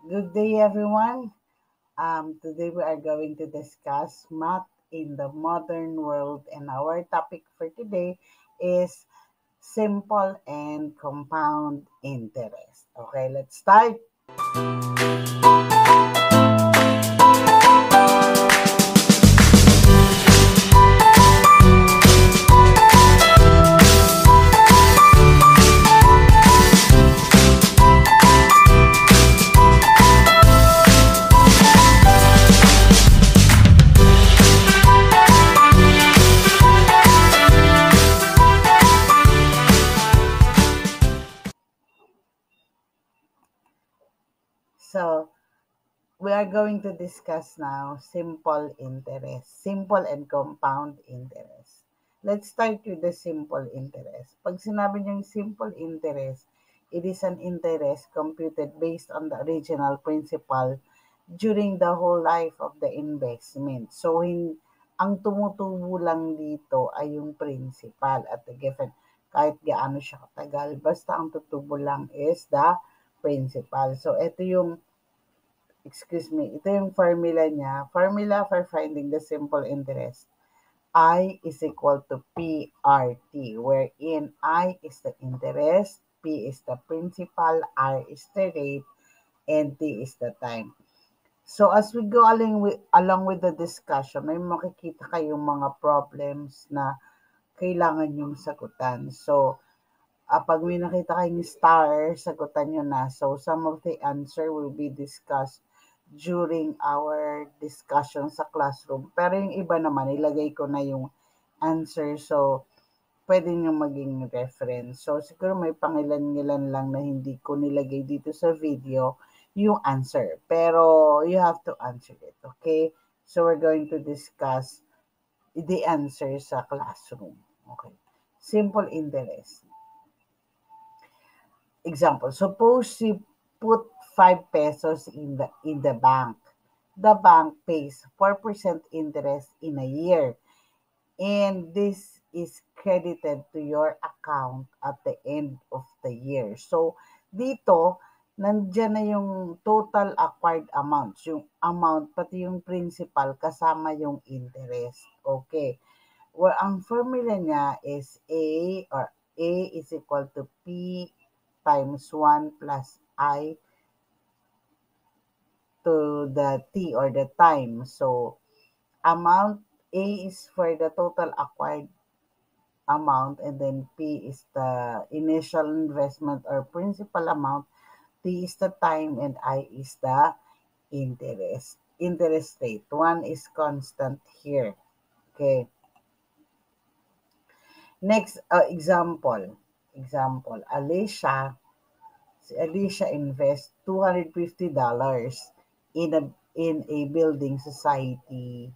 Good day, everyone. Today we are going to discuss math in the modern world, and our topic for today is simple and compound interest. Okay, let's start. So, we are going to discuss now simple and compound interest. Let's start with the simple interest. Pag sinabi niyong simple interest, it is an interest computed based on the original principal during the whole life of the investment. So, ang tumutubo lang dito ay yung principal at the given. Kahit gaano siya katagal, basta ang tutubo lang is the principal. So, ito yung formula niya. Formula for finding the simple interest. I is equal to PRT, wherein I is the interest, P is the principal, R is the rate, and T is the time. So as we go along with the discussion, may makikita kayong mga problems na kailangan yung sagutan. So, pag may nakita kayong star, sagutan nyo na. So, some of the answer will be discussed during our discussion sa classroom. Pero yung iba naman, ilagay ko na yung answer. So, pwede nyo maging reference. So, siguro may pangilan-ngilan lang na hindi ko nilagay dito sa video yung answer. Pero, you have to answer it. Okay? So, we're going to discuss the answer sa classroom. Okay. Simple interest. Example, suppose you put 5 pesos in the bank. The bank pays 4% interest in a year, and this is credited to your account at the end of the year. So, dito, nandiyan na yung total acquired amounts, yung amount, pati yung principal, kasama yung interest. Okay. Well, ang formula niya is A is equal to P times 1 plus I to the T or the time. So, amount A is for the total acquired amount, and then P is the initial investment or principal amount, T is the time, and I is the interest rate. One is constant here. Okay. Next example, Alicia invests $250 in a building society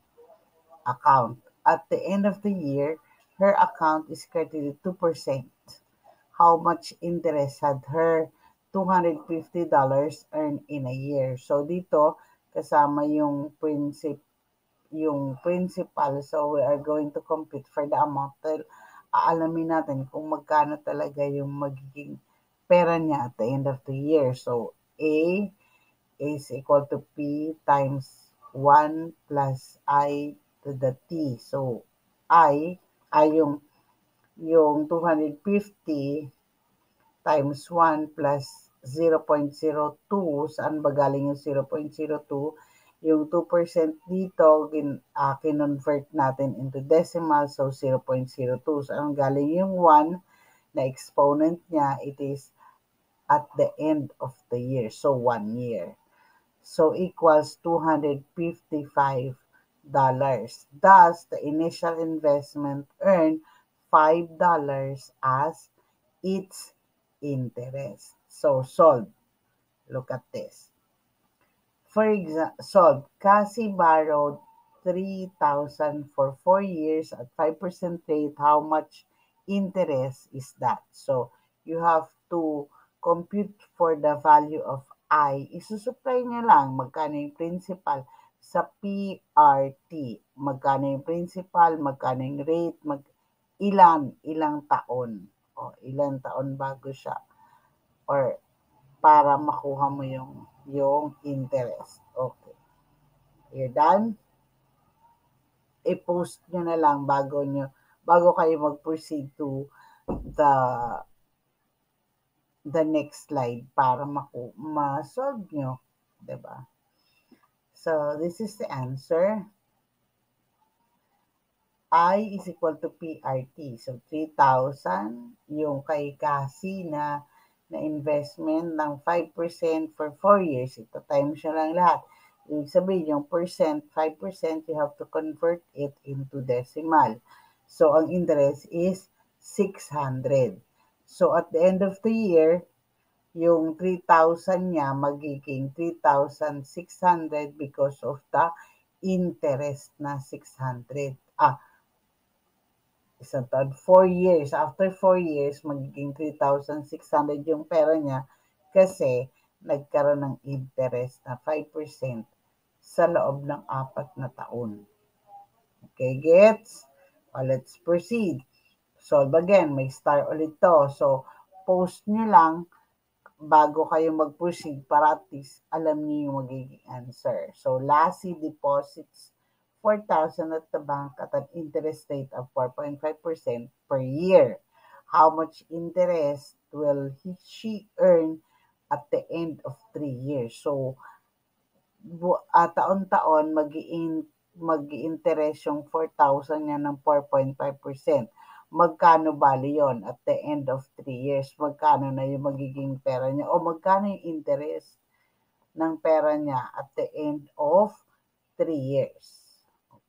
account. At the end of the year, her account is credited 2%. How much interest had her $250 earned in a year? So dito kasama yung principal. So we are going to compute for the amount. Aalamin natin kung magkano talaga yung magiging pera niya at the end of the year. So, A is equal to P times 1 plus I to the T. So, ay yung 250 times 1 plus 0.02. Saan ba galing yung 0.02? Yung 2% dito, kinonvert natin into decimal, so 0.02. So, ang galing yung 1 na exponent niya, it is at the end of the year, so 1 year. So, equals $255. Thus, the initial investment earned $5 as its interest. So, solve. Look at this. For example, solve. Cassie borrowed 3,000 for 4 years at 5% rate. How much interest is that? So, you have to compute for the value of I. Isusupply nyo lang magkano yung principal sa PRT. Magkano yung principal, magkano yung rate, ilang taon. O, ilang taon bago siya. Or para makuha mo yung yung interest. Okay. You're done? I-post nyo na lang bago kayo mag-proceed to the the next slide para ma-solve nyo. Diba? So, this is the answer. I is equal to PRT. So, 3,000 yung kay Cassie na investment ng 5% for 4 years. Ito times nyo lang lahat. Ibig sabihin, yung 5%, you have to convert it into decimal. So, ang interest is 600. So, at the end of the year, yung 3,000 niya magiging 3,600 because of the interest na 600. Isang taon, 4 years. After 4 years, magiging 3,600 yung pera niya kasi nagkaroon ng interest na 5% sa loob ng 4 na taon. Okay, gets? Let's proceed. Solve again. May star ulit to. So, post nyo lang bago kayo mag-proceed para at least alam niyo yung magiging answer. So, Lassie deposits 4,000 at the bank at an interest rate of 4.5% per year. How much interest will she earn at the end of 3 years? So, taon-taon mag-i-interest yung 4,000 niya ng 4.5%. Magkano bali yon at the end of 3 years? Magkano na yung magiging pera niya? O magkano yung interest ng pera niya at the end of 3 years?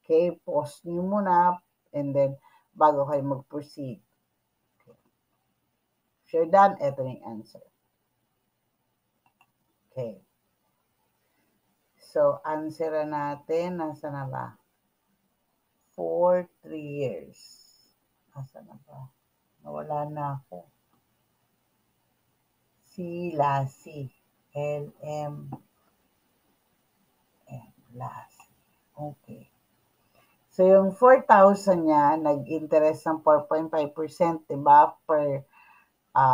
Okay, pause niyo muna and then bago kayo mag-proceed. Okay. If you're done, ito na yung answer. Okay. So, answer natin, nasa na ba? For 3 years. Nasa na ba? Nawala na ako. Si Lassie. LM. Lassie. Okay. So, yung 4,000 niya, nag-interest ng 4.5%, diba? Per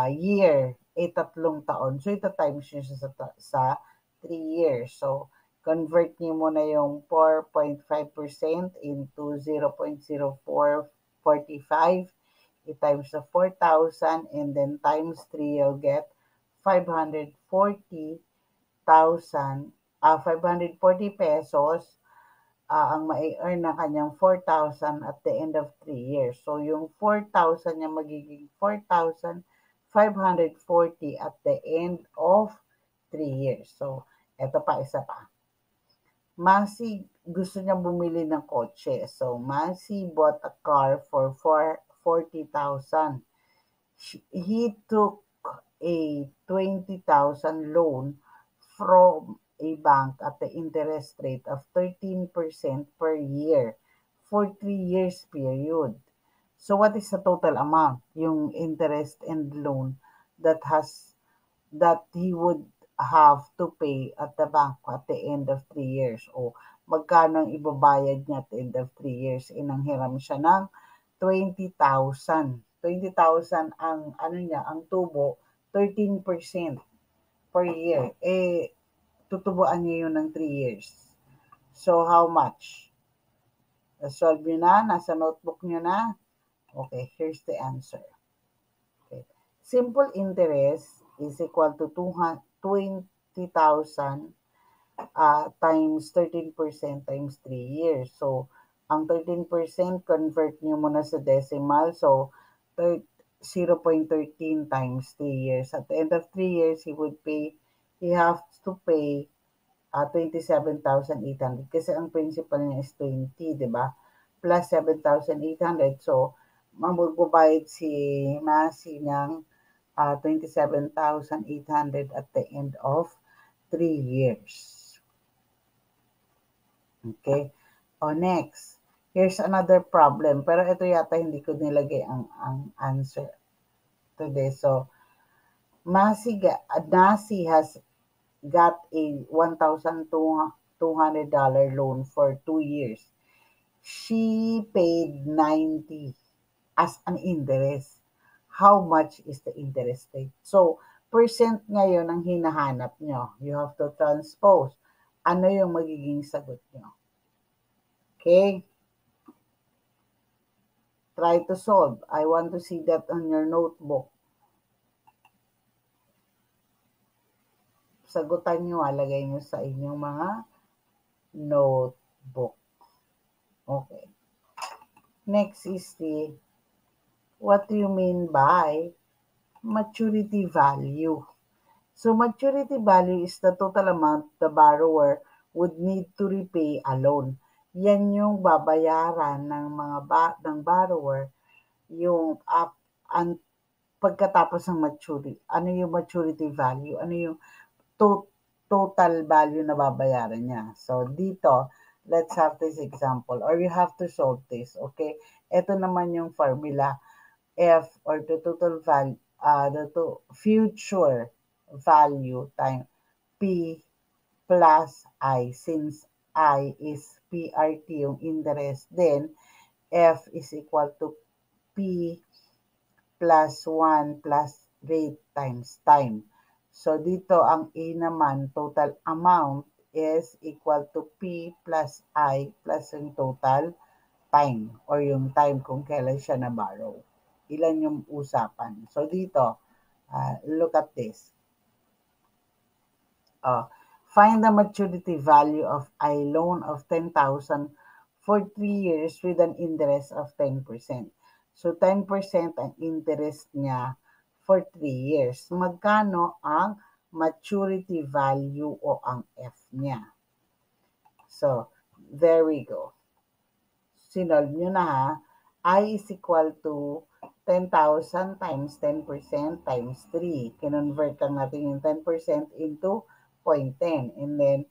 year. Tatlong taon. So, ito times nyo siya sa 3 years. So, convert niyo muna yung 4.5% into 0.0445. I-times the 4,000 and then times 3, you'll get 540,000, 540 pesos ang mai-earn na kanyang 4,000 at the end of 3 years. So, yung 4,000 niya magiging 4,540 at the end of 3 years. So, eto pa, isa pa. Masi gusto niya bumili ng kotse. So, Masi bought a car for 40,000. He took a 20,000 loan from a bank at the interest rate of 13% per year for 3 years period. So, what is the total amount? Yung interest and loan that he would have to pay at the bank at the end of 3 years. O magkano ang ibabayad niya at the end of 3 years? Nanghiram siya ng 20,000. 20,000 ang ang tubo, 13% per year. Tutubuan niya yun ng 3 years. So, how much? Solve nyo na? Nasa notebook nyo na? Okay, here's the answer. Okay. Simple interest is equal to 20,000 times 13% times 3 years. So, ang 13% convert nyo muna sa decimal. So, 0.13 times 3 years. At the end of 3 years, he has to pay 27,800 kasi ang principal niya is 20, di ba? Plus 7,800. So, magbabayad si Masi ng 27,800 at the end of 3 years. Okay? Next. Here's another problem. Pero ito yata hindi ko nilagay ang answer today. So, Nasi has got a $1,200 loan for 2 years. She paid 90 as an interest. How much is the interest rate? So, Percent ngayon ang hinahanap nyo. You have to transpose. Ano yung magiging sagot nyo? Okay? Try to solve. I want to see that on your notebook. Sagutan nyo, lagay nyo sa inyong mga notebook. Okay. Next is what do you mean by maturity value? So maturity value is the total amount the borrower would need to repay a loan. Yan yung babayaran ng borrower yung pagkatapos ng maturity. Ano yung maturity value? Ano yung total value na babayaran niya? So dito, let's have this example or you have to solve this, okay? Ito naman yung formula. F or the total value, future value time P plus I. Since I is PRT, yung interest, then F is equal to P plus 1 plus rate times time. So dito ang A naman, total amount is equal to P plus I plus yung total time or yung time kung kailan siya na-borrow. Ilan yung usapan. So dito, look at this. Find the maturity value of a loan of 10,000 for 3 years with an interest of 10%. So 10% ang interest niya for 3 years. Magkano ang maturity value o ang F niya? So, there we go. Sinolve nyo na ha. I is equal to 10,000 times 10% times 3. Kinonvert lang natin yung 10% into 0.10. And then,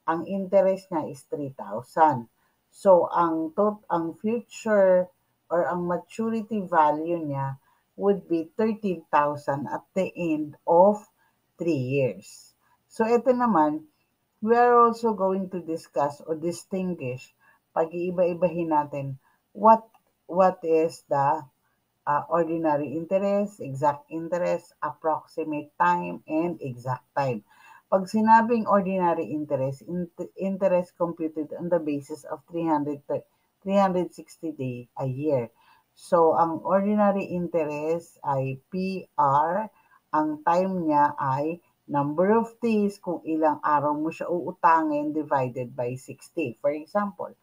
ang interest niya is 3,000. So, ang future or ang maturity value niya would be 13,000 at the end of 3 years. So, ito naman, we are also going to discuss or distinguish, pag-iiba-ibahin natin, what is the ordinary interest, exact interest, approximate time, and exact time. Pag sinabing ordinary interest, interest computed on the basis of 360 days a year. So, ang ordinary interest ay PR, ang time niya ay number of days kung ilang araw mo siya uutangin divided by 60. For example,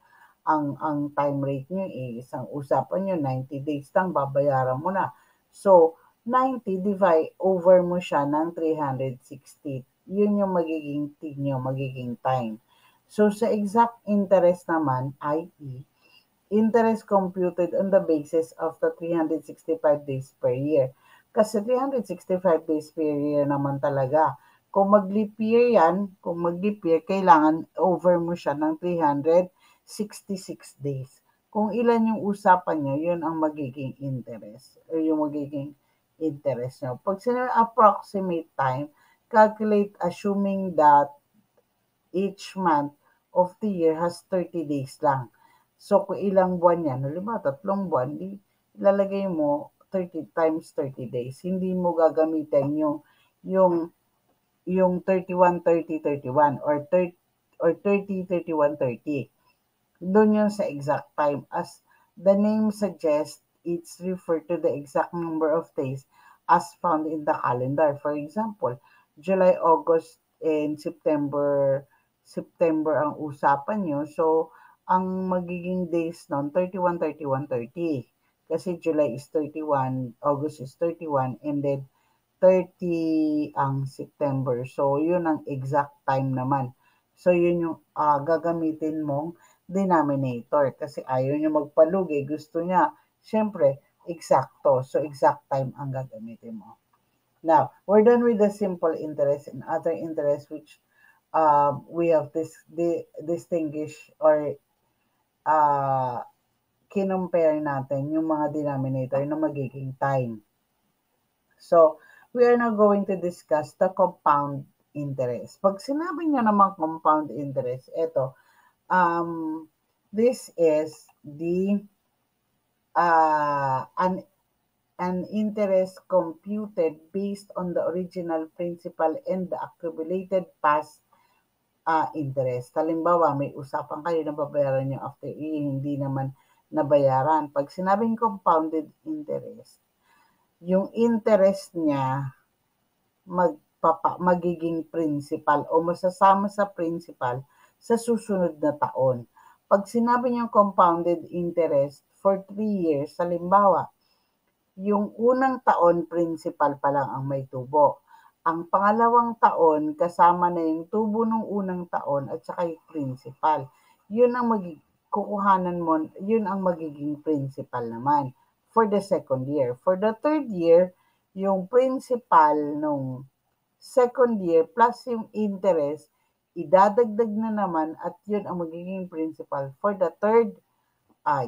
ang time rate niyo is, ang usapan niyo 90 days lang babayaran mo na. So, 90 divide over mo siya ng 360. Yun yung magiging time. So, sa exact interest naman, i.e., interest computed on the basis of the 365 days per year. Kasi 365 days per year naman talaga. Kung mag-leap year yan, kailangan over mo siya ng 366 days. Kung ilan yung usapan nyo, yun ang magiging interest o yung magiging interest nyo. Pag sinabi approximate time, calculate assuming that each month of the year has 30 days lang. So, kung ilang buwan yan, halimbawa, 3 buwan, ilalagay mo 30 times 30 days. Hindi mo gagamitin yung, yung 31, 30, 31 or 30, 31, 30. Doon yun sa exact time. As the name suggests, it's referred to the exact number of days as found in the calendar. For example, July, August, and September ang usapan nyo. So, ang magiging days nun, 31, 31, 30. Kasi July is 31, August is 31, and then 30 ang September. So, yun ang exact time naman. So, yun yung gagamitin mong denominator. Kasi ayaw niya magpalugi. Gusto niya, syempre, eksakto. So, exact time ang gagamitin mo. Now, we're done with the simple interest and other interest which we have distinguish or kinumpare natin yung mga denominator na magiging time. So, we are now going to discuss the compound interest. Pag sinabi niya naman compound interest, ito, this is the an interest computed based on the original principal and the accumulated past interest. Halimbawa, may usapan kayo na babayaran nyo after a year, hindi naman nabayaran. Pag sinabing compounded interest, yung interest niya magiging principal o masasama sa principal sa susunod na taon. Pag sinabi niyong compounded interest for 3 years, halimbawa, yung unang taon principal pa lang ang may tubo. Ang pangalawang taon kasama na yung tubo ng unang taon at saka yung principal. Yun ang kukuhanan mo, yun ang magiging principal naman for the second year. For the third year, yung principal nung second year plus yung interest, idadagdag na naman at yun ang magiging principal for the third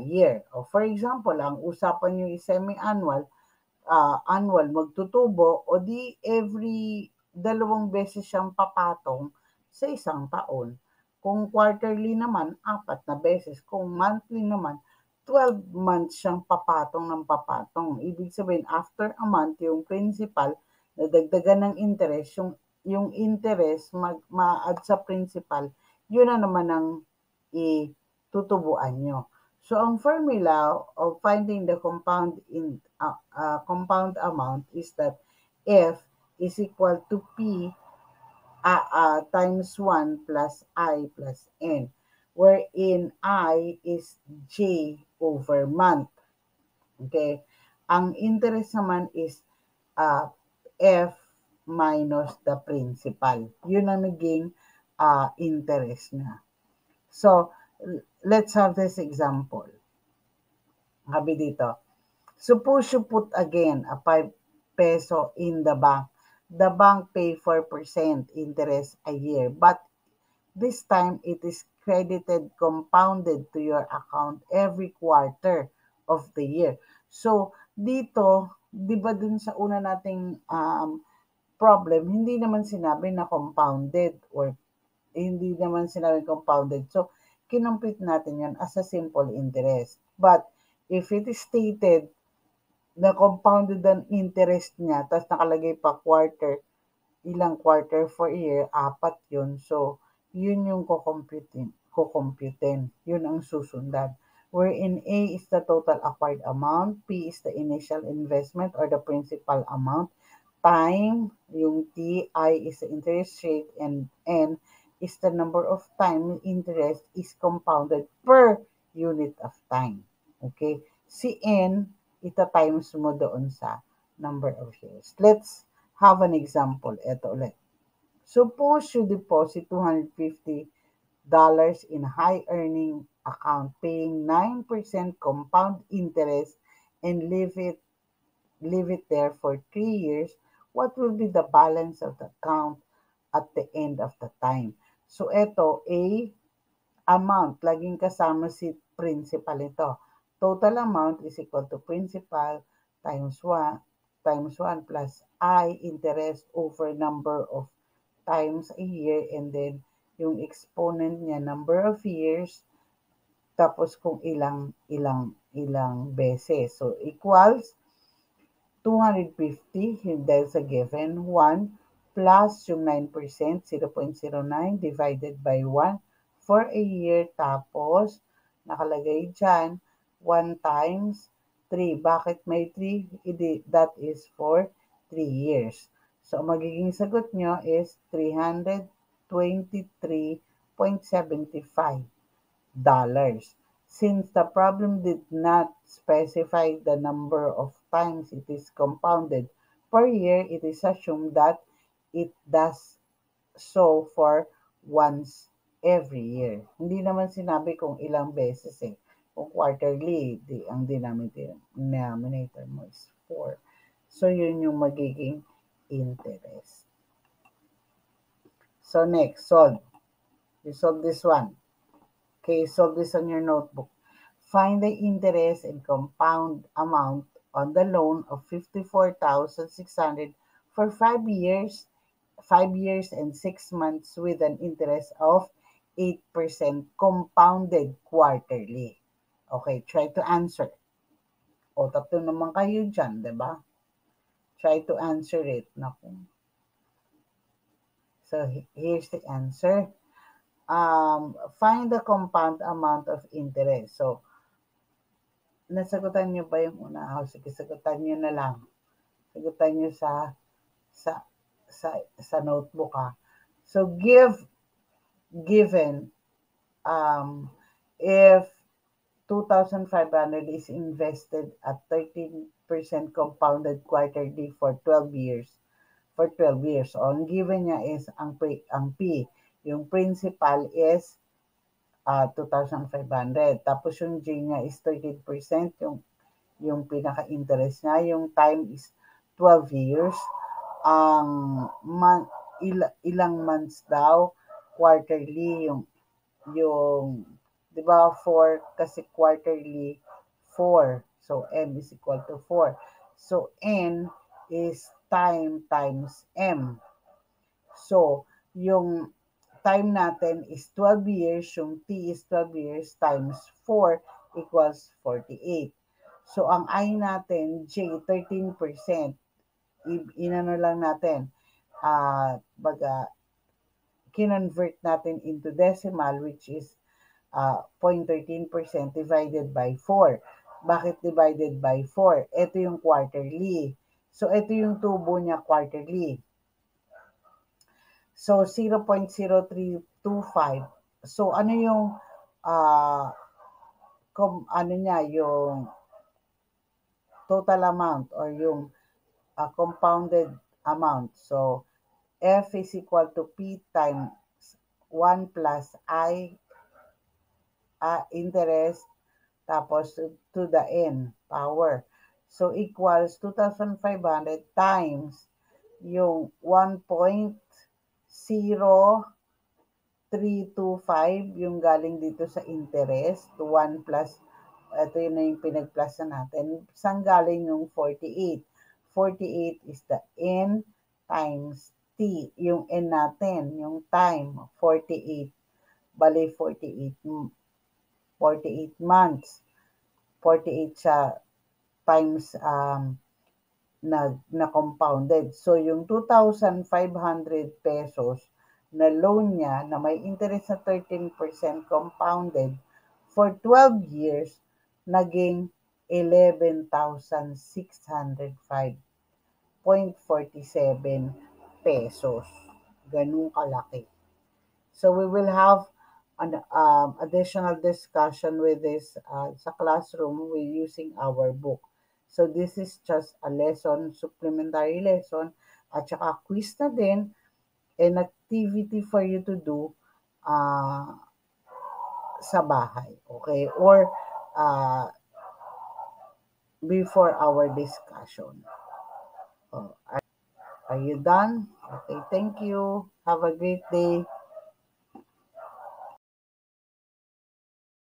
year. O for example, ang usapan nyo is semi-annual, annual magtutubo o di every 2 beses siyang papatong sa isang taon. Kung quarterly naman, 4 na beses. Kung monthly naman, 12 months siyang papatong ng papatong. Ibig sabihin, after a month, yung principal, nadagdagan ng interest, yung interest ma-add sa principal, yun na naman ang itutubuan nyo. So, ang formula of finding the compound amount is that F is equal to P times 1 plus I plus N, wherein I is J over month. Okay? Ang interest naman is F minus the principal. Yun ang naging interest na. So, let's have this example. Sabi dito, suppose you put again a 5 peso in the bank. The bank pay 4% interest a year, but this time it is credited compounded to your account every quarter of the year. So, dito, di ba dun sa una nating problem, hindi naman sinabi na compounded or hindi naman sinabi compounded. So, kinumpit natin yan as a simple interest. But, if it is stated na compounded ang interest niya, tapos nakalagay pa quarter, ilang quarter for a year, 4 yun. So, yun yung kukumputin. Yun ang susundan. Wherein A is the total acquired amount, P is the initial investment or the principal amount, time, yung T, I is the interest rate, and N is the number of time interest is compounded per unit of time. Okay? Si N, ita-times mo doon sa number of years. Let's have an example. Ito ulit. Suppose you deposit $250 in high earning account paying 9% compound interest and leave it there for 3 years. What will be the balance of the account at the end of the time? So ito, A, amount, laging kasama si principal ito. Total amount is equal to principal times 1 plus I interest over number of times a year, and then yung exponent niya number of years tapos kung ilang beses. So equals 250 dahil sa given 1 plus yung 9%, 0.09 divided by 1 for a year, tapos nakalagay dyan 1 times 3. Bakit may 3? That is for 3 years. So, magiging sagot nyo is $323.75. Since the problem did not specify the number of times it is compounded per year, it is assumed that it does so for once every year. Hindi naman sinabi kung ilang beses eh. Kung quarterly, ang denominator mo is 4. So, yun yung magiging interest. So, next, solve. You solve this one. Okay, solve this on your notebook. Find the interest and compound amount on the loan of 54,600 for 5 years, 6 months with an interest of 8% compounded quarterly. Okay, try to answer. O, tatlo naman kayo dyan, di ba? Try to answer it. Naku. So, here's the answer. Find the compound amount of interest. So, nasagutan niyo ba yung una? Sige, sagutan niyo na lang. Sagutan niyo sa sa sa notebook ha. So, given um, if 2,500 is invested at 13% compounded quarterly for 12 years. For 12 years. So, ang given niya is ang P. Yung principal is 2,500. Tapos yung J niya is 13%. Yung pinaka-interest niya. Yung time is 12 years. Ang ilang months daw quarterly yung 'di ba 4 kasi quarterly 4. So M is equal to 4. So N is time times M. So yung time natin is 12 years, yung T is 12 years times 4 equals 48. So ang I natin, J, 13%. Inano lang natin, baga, kinonvert natin into decimal which is 0.13% divided by 4. Bakit divided by 4? Ito yung quarterly. So, ito yung tubo niya quarterly. So, 0.0325. So, ano yung ano niya, yung total amount or yung compounded amount. So, F is equal to P times 1 plus I interest tapos to the N power. So, equals 2,500 times yung 1.0325 yung galing dito sa interest to 1 plus, ito yun na yung pinag-plus na natin. Saan galing yung 48? 48 is the N times T. Yung N natin, yung time, 48. Bali, 48 months. 48 siya times na compounded. So, yung 2,500 pesos na loan niya na may interest na 13% compounded for 12 years, naging 11,605.47 pesos. Ganun kalaki. So we will have an additional discussion with this sa classroom with using our book. So this is just a lesson, supplementary lesson, at saka quiz na din, an activity for you to do uh, sa bahay. Okay? Or uh, before our discussion. Oh, are you done? Okay, thank you. Have a great day.